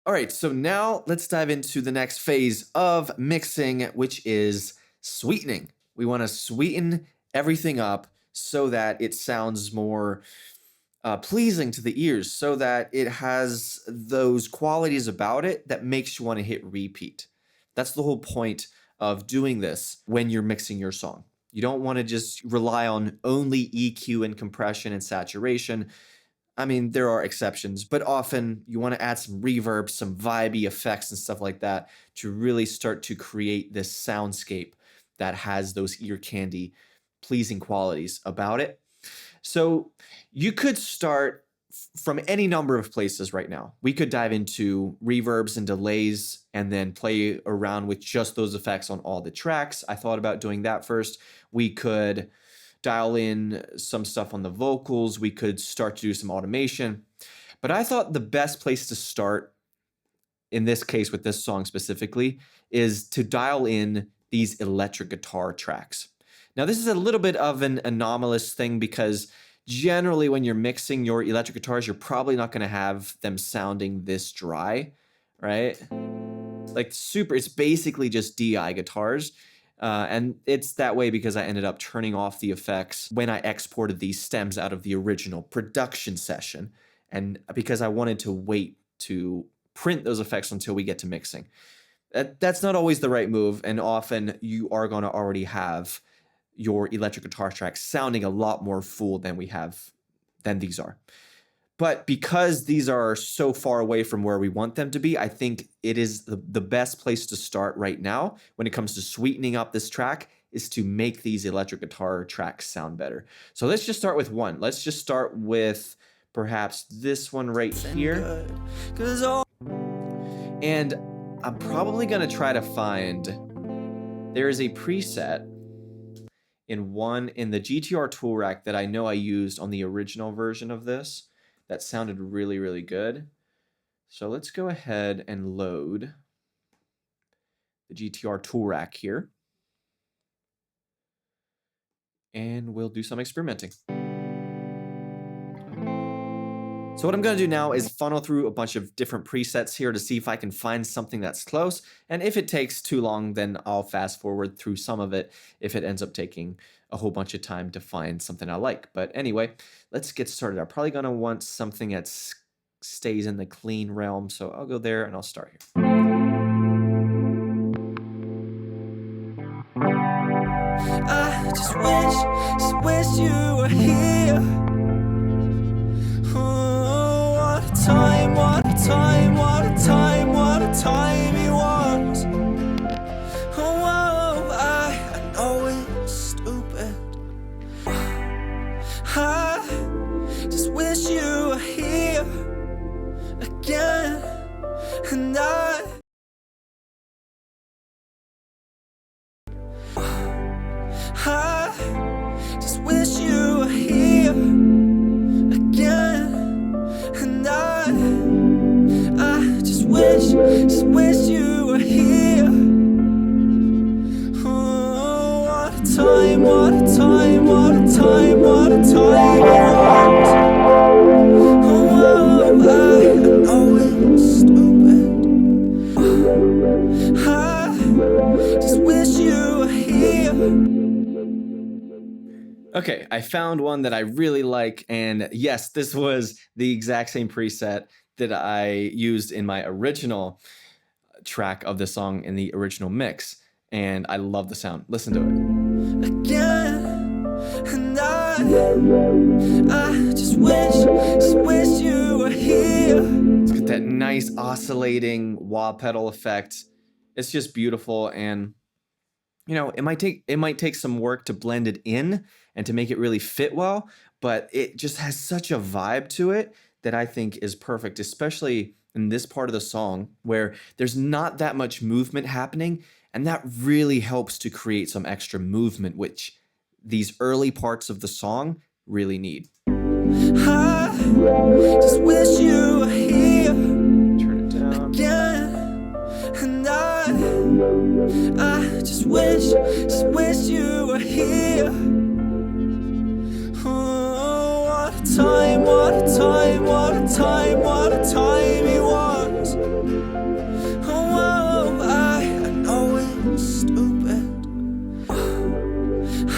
All right, so now let's dive into the next phase of mixing, which is sweetening. We want to sweeten everything up so that it sounds more pleasing to the ears, so that it has those qualities about it that makes you want to hit repeat. That's the whole point of doing this when you're mixing your song. You don't want to just rely on only EQ and compression and saturation. I mean, there are exceptions, but often you want to add some reverb, some vibey effects and stuff like that to really start to create this soundscape that has those ear candy pleasing qualities about it. So you could start from any number of places right now. We could dive into reverbs and delays and then play around with just those effects on all the tracks. I thought about doing that first. We could dial in some stuff on the vocals. We could start to do some automation. But I thought the best place to start, in this case with this song specifically, is to dial in these electric guitar tracks. Now, this is a little bit of an anomalous thing because generally when you're mixing your electric guitars, you're probably not going to have them sounding this dry, right? Like it's basically just DI guitars. And it's that way because I ended up turning off the effects when I exported these stems out of the original production session. And because I wanted to wait to print those effects until we get to mixing. That's not always the right move. And often you are going to already have your electric guitar tracks sounding a lot more full than these are. But because these are so far away from where we want them to be, I think it is the best place to start right now when it comes to sweetening up this track is to make these electric guitar tracks sound better. So let's just start with one. Let's just start with perhaps this one right here. And I'm probably going to try to find, there is a preset in the GTR tool rack that I know I used on the original version of this that sounded really, really good. So let's go ahead and load the GTR tool rack here. And we'll do some experimenting. So what I'm going to do now is funnel through a bunch of different presets here to see if I can find something that's close. And if it takes too long, then I'll fast forward through some of it if it ends up taking a whole bunch of time to find something I like. But anyway, let's get started. I'm probably going to want something that stays in the clean realm. So I'll go there and I'll start here. I just wish you were here. What a time it was. Oh, I know it's stupid. I just wish you were here again. And I just wish you were here again. And I just wish you were here. Oh, what a time it was. Oh, I know it's stupid. I just wish you were here. Okay, I found one that I really like, and yes, this was the exact same preset that I used in my original track of the song in the original mix, and I love the sound. Listen to it. Again, and I just wish you were here. It's got that nice oscillating wah pedal effect. It's just beautiful, and you know, it might take some work to blend it in and to make it really fit well, but it just has such a vibe to it that I think is perfect, especially in this part of the song where there's not that much movement happening, and that really helps to create some extra movement, which these early parts of the song really need. I just wish you were here. Turn it down. Again, and I just wish you were here. Oh, what a time it was. Oh, I know it's stupid.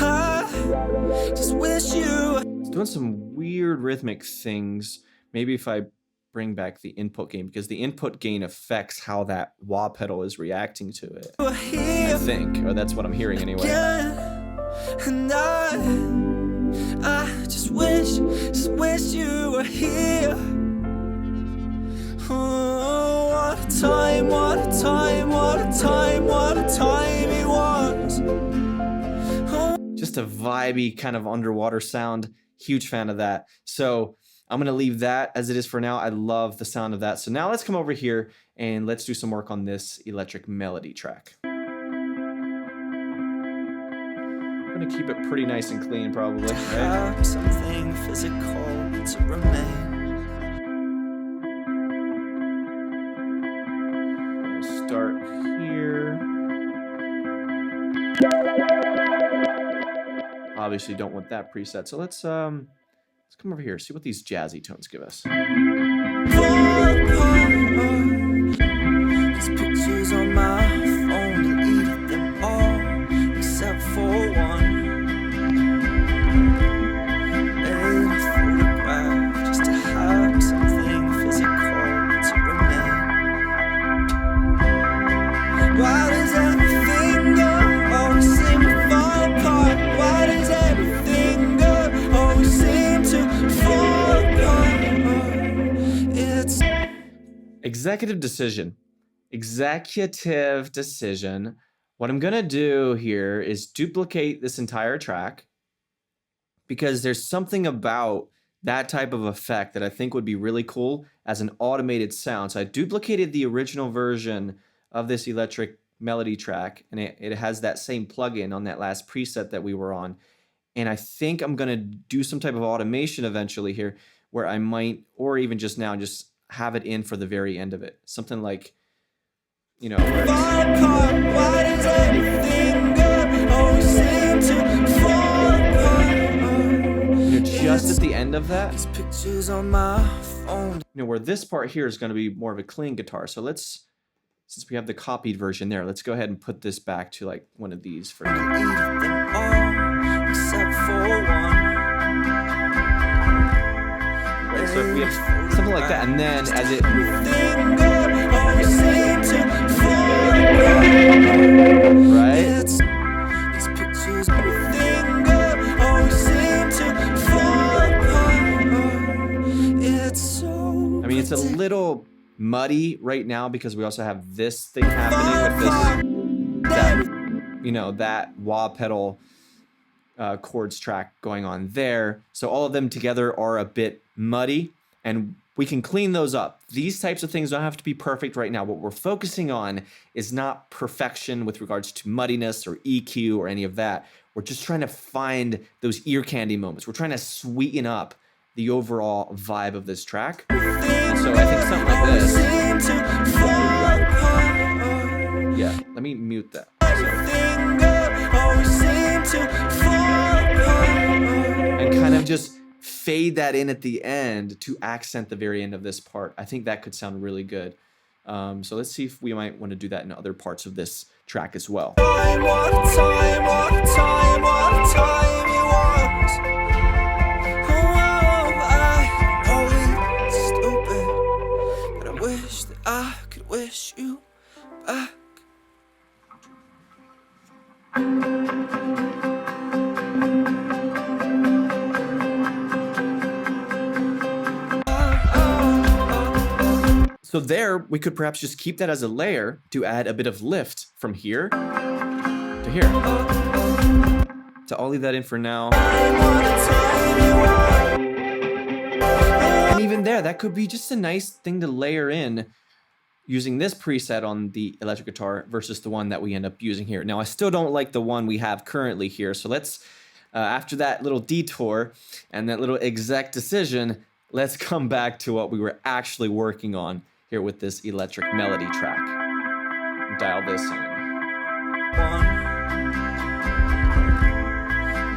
I just wish you. It's doing some weird rhythmic things. Maybe if I bring back the input gain, because the input gain affects how that wah pedal is reacting to it. I think, or that's what I'm hearing anyway. And I just wish you were here. Oh, what a time, what a time, what a time, what a time it was. Oh. Just a vibey kind of underwater sound. Huge fan of that. So I'm going to leave that as it is for now. I love the sound of that. So now let's come over here and let's do some work on this electric melody track. I'm going to keep it pretty nice and clean probably, right? Something physical to remain. Start here. Obviously don't want that preset. So let's come over here, see what these jazzy tones give us. These pictures on my phone, deleted them all except for one. Made a photograph just to have something physical to remain. Why does everything go? Always seem to fall apart. Why does everything go? Always seem to fall apart. It's Executive decision. Executive decision. What I'm gonna do here is duplicate this entire track because there's something about that type of effect that I think would be really cool as an automated sound. So I duplicated the original version of this electric melody track, and it has that same plugin on that last preset that we were on. And I think I'm gonna do some type of automation eventually here where I might, or even just now, just have it in for the very end of it. Something like, you know, where just at the end of that, pictures on my phone. you know, where this part here is going to be more of a clean guitar. So let's, since we have the copied version there, let's go ahead and put this back to like one of these for now. Except for one. Right, so if we have something like that, and then as it, right? I mean, it's a little muddy right now because we also have this thing happening with this, that, you know, that wah pedal chords track going on there. So all of them together are a bit muddy, and we can clean those up. These types of things don't have to be perfect right now. What we're focusing on is not perfection with regards to muddiness or EQ or any of that. We're just trying to find those ear candy moments. We're trying to sweeten up the overall vibe of this track. And so I think something like this. Yeah, let me mute that. And kind of just fade that in at the end to accent the very end of this part. I think that could sound really good. So let's see if we might want to do that in other parts of this track as well. I could wish you back. So there, we could perhaps just keep that as a layer to add a bit of lift from here to here. So I'll leave that in for now. And even there, that could be just a nice thing to layer in using this preset on the electric guitar versus the one that we end up using here. Now, I still don't like the one we have currently here. So let's, after that little detour and that little exec decision, let's come back to what we were actually working on here with this electric melody track. Dial this in.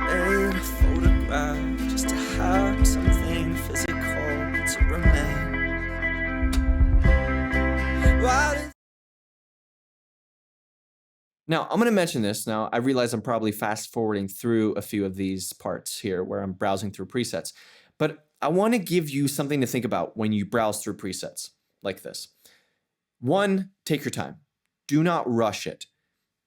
Made a photograph just to have something physical to remain. Now, I'm going to mention this. Now, I realize I'm probably fast forwarding through a few of these parts here where I'm browsing through presets, but I want to give you something to think about when you browse through presets like this. One, take your time. Do not rush it.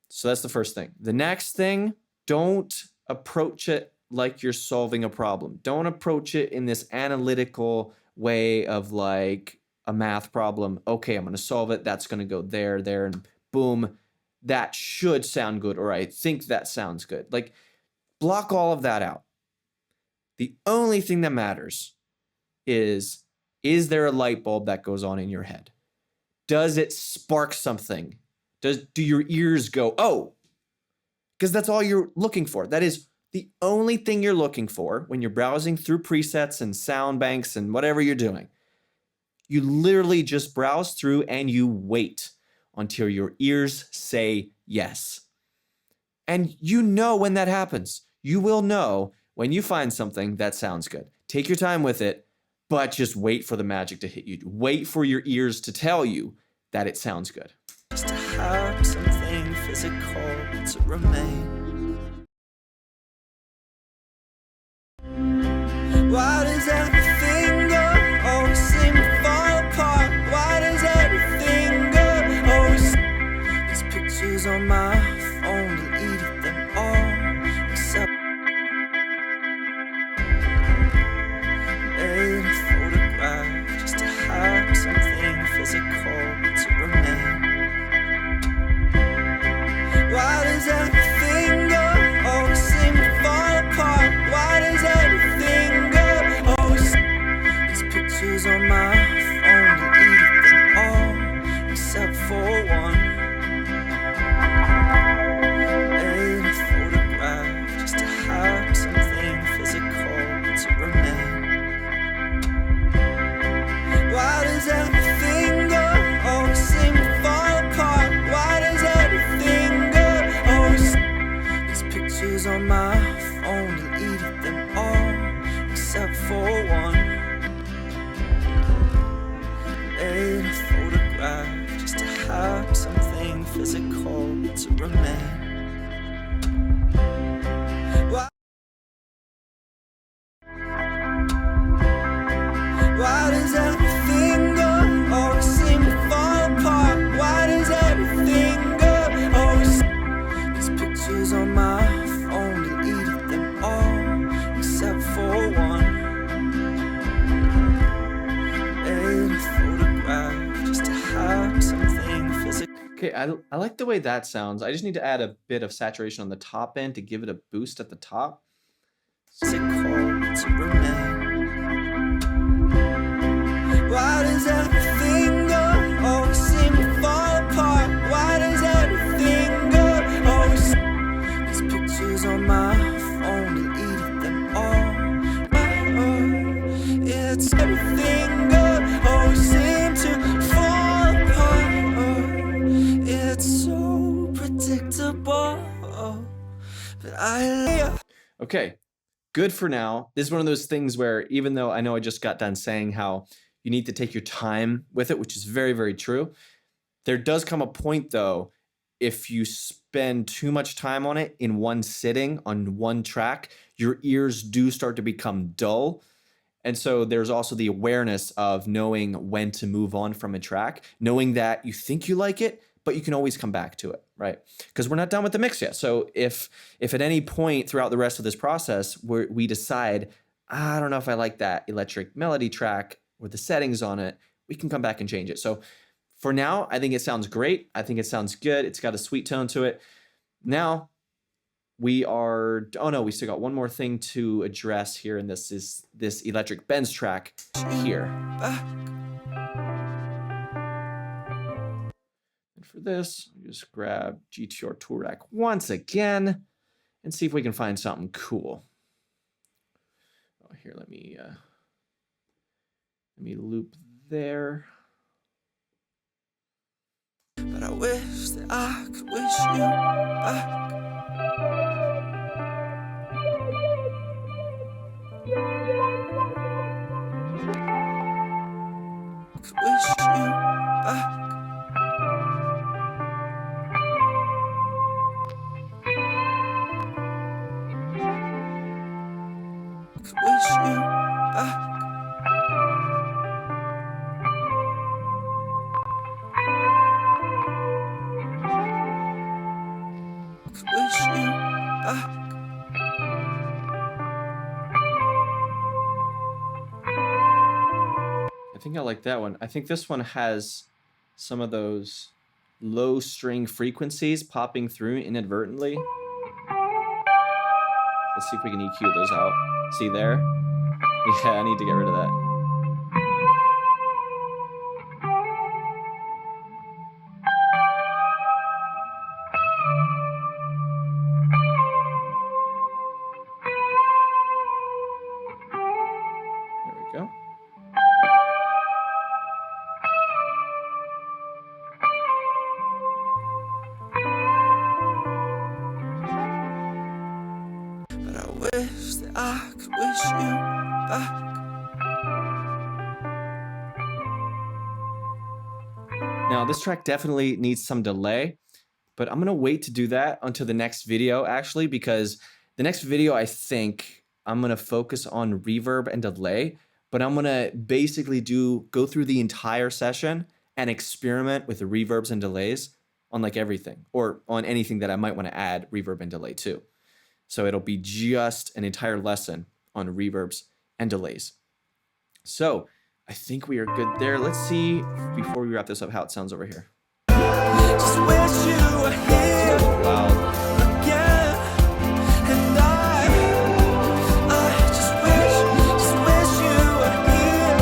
So that's the first thing. The next thing, don't approach it like you're solving a problem. Don't approach it in this analytical way of like a math problem. Okay, I'm going to solve it. That's going to go there, there, and boom. That should sound good, or I think that sounds good. Like, block all of that out. The only thing that matters is there a light bulb that goes on in your head? Does it spark something? Do your ears go, oh? Because that's all you're looking for. That is the only thing you're looking for when you're browsing through presets and sound banks and whatever you're doing. You literally just browse through and you wait until your ears say yes. And you know when that happens. You will know when you find something that sounds good. Take your time with it, but just wait for the magic to hit you. Wait for your ears to tell you that it sounds good. Just to have something physical to remain. Why does everything go? Always seem to fall apart. Why does everything go? Always these pictures on my phone, deleted them all except made a photograph just to have something physical to remain. Why does everything go? Always seem to fall apart. Why does everything go? Always these pictures on my phone, deleted them all except for one. Made a photograph just to have something physical to remain. Why does everything go? Always seem to fall apart. Why does everything go? Always these pictures on my phone, deleted them all except for one. Made a photograph just to have something physical to remain. Why does everything go? Always seem to fall apart. Why does everything go? Always these pictures on my phone, deleted them all except for one. Made a photograph just to have something physical. Okay, I like the way that sounds. I just need to add a bit of saturation on the top end to give it a boost at the top. Physical to remain. Why does everything go? Always seem to fall apart. Why does everything go? Always these pictures on my phone, deleted them all. Oh, it's everything go. Always seem to fall apart. Oh, it's so predictable. Oh, but I. Okay, good for now. This is one of those things where even though I know I just got done saying how you need to take your time with it, which is very, very true. There does come a point, though, if you spend too much time on it in one sitting on one track, your ears do start to become dull. And so there's also the awareness of knowing when to move on from a track, knowing that you think you like it, but you can always come back to it, right? Because we're not done with the mix yet. So if at any point throughout the rest of this process we decide, I don't know if I like that electric melody track, or the settings on it, we can come back and change it. So for now, I think it sounds great. I think it sounds good. It's got a sweet tone to it. Now we are, oh no, we still got one more thing to address here. And this is this electric bends track here. And for this, just grab GTR Tool Rack once again and see if we can find something cool. Oh, here, let me loop there. But I wish that I could wish you back. Could wish you back. back. I think I like that one. I think this one has some of those low string frequencies popping through inadvertently. Let's see if we can EQ those out. See there? Yeah, I need to get rid of that. There we go. But I wish that I could wish you back. Now, this track definitely needs some delay, but I'm going to wait to do that until the next video, actually, because the next video, I think I'm going to focus on reverb and delay, but I'm going to basically go through the entire session and experiment with the reverbs and delays on like everything, or on anything that I might want to add reverb and delay to. So it'll be just an entire lesson on reverbs and delays. So I think we are good there. Let's see, before we wrap this up, how it sounds over here. Just wish you were here Loud. again. And I just wish you were here.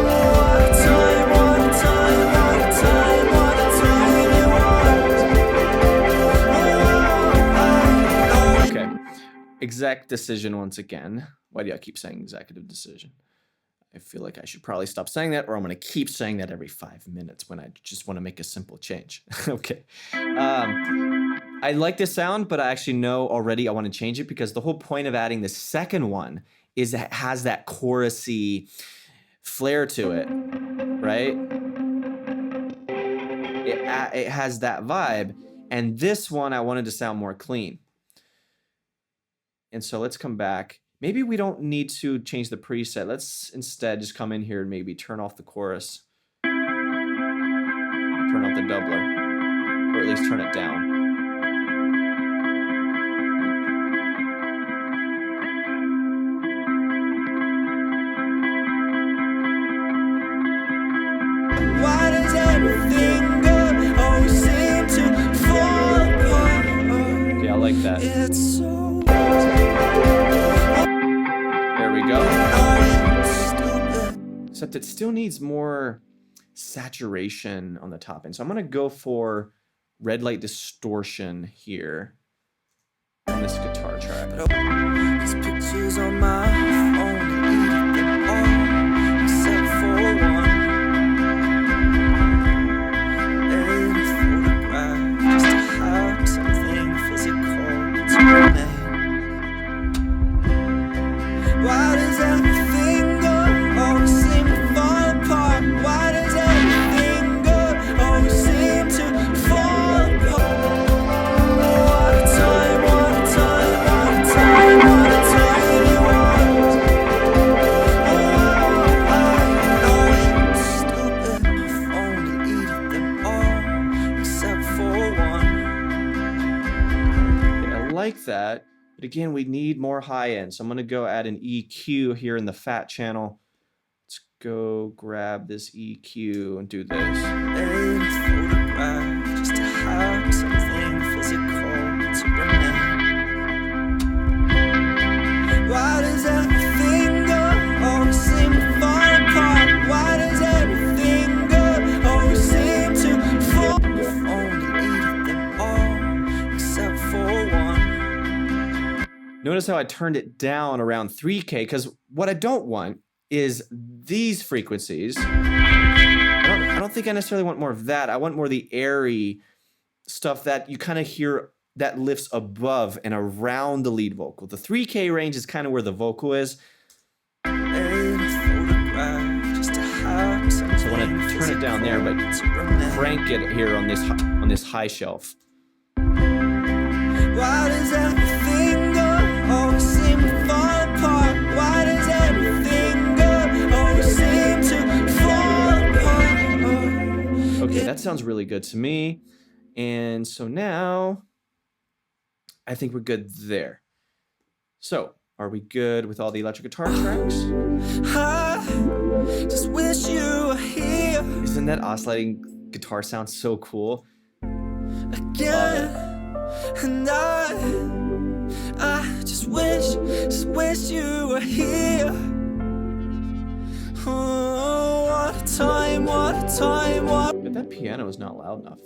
What a time, what a time, what a time, what a time you are. Okay. Exec decision once again. Why do I keep saying executive decision? I feel like I should probably stop saying that, or I'm going to keep saying that every 5 minutes when I just want to make a simple change. Okay. I like this sound, but I actually know already I want to change it, because the whole point of adding the second one is that it has that chorusy flair to it, right? It has that vibe. And this one, I wanted to sound more clean. And so let's come back. Maybe we don't need to change the preset. Let's instead just come in here and maybe turn off the chorus. Turn off the doubler. Or at least turn it down. Why does everything always seem to fall apart? Yeah, I like that. It's so There we go. stupid. Except it still needs more saturation on the top end. So I'm going to go for red light distortion here on this guitar track. These pictures on my phone, delete them all except for one. And a photograph just to have something physical to remain. Why does everything always seem to fall apart? Why does everything always seem to fall apart? What a time, what a time, what a time, what a time you are. Oh, it's stupid. My phone deleted them all except for one. Okay, I like that. But again, we need more high end. So I'm going to go add an EQ here in the fat channel. Let's go grab this EQ and do this. And a photograph just to have something physical to remain. Why does everything always seem to fall apart? Why does everything always seem to fall? Your phone deleted them all except for one. Notice how I turned it down around 3K, because what I don't want is these frequencies. I don't think I necessarily want more of that. I want more of the airy stuff that you kind of hear that lifts above and around the lead vocal. The 3K range is kind of where the vocal is. And a photograph just to have something So I want to turn it down there, but to remain. crank it here on this high shelf. Why does everything always seem to fall apart? Why does everything always seem to fall apart? Okay, that sounds really good to me. And so now I think we're good there. So, are we good with all the electric guitar tracks? I just wish you were here Isn't that oscillating guitar sound so cool? again. And I just wish you were here. Oh, what a time, what a time, what. But that piano is not loud enough.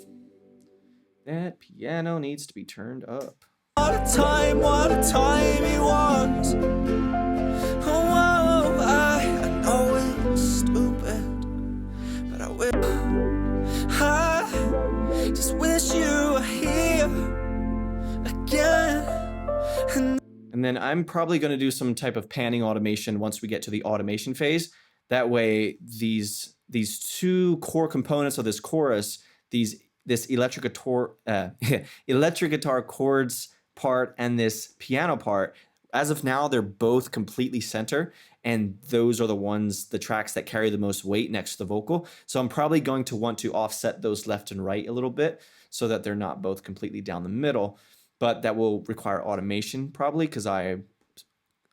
That piano needs to be turned up. What a time it was. Oh, I know it was stupid, but I just wish you were here again. And then I'm probably going to do some type of panning automation once we get to the automation phase. That way, these two core components of this chorus, this electric guitar chords part and this piano part, as of now, they're both completely center, and those are the tracks that carry the most weight next to the vocal. So I'm probably going to want to offset those left and right a little bit so that they're not both completely down the middle, but that will require automation probably, because I'm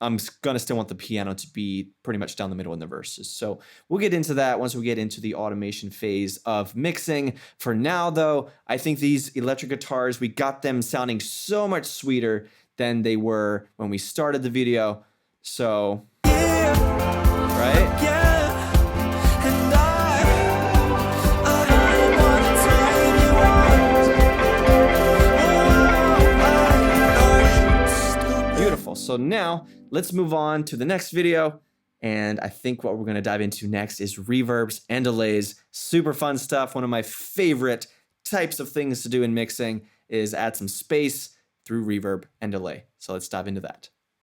going to still want the piano to be pretty much down the middle in the verses. So we'll get into that once we get into the automation phase of mixing. For now, though, I think these electric guitars, we got them sounding so much sweeter than they were when we started the video. So, right? Yeah, and I wanna tell you what. Beautiful. So now let's move on to the next video. And I think what we're going to dive into next is reverbs and delays. Super fun stuff. One of my favorite types of things to do in mixing is add some space through reverb and delay. So let's dive into that.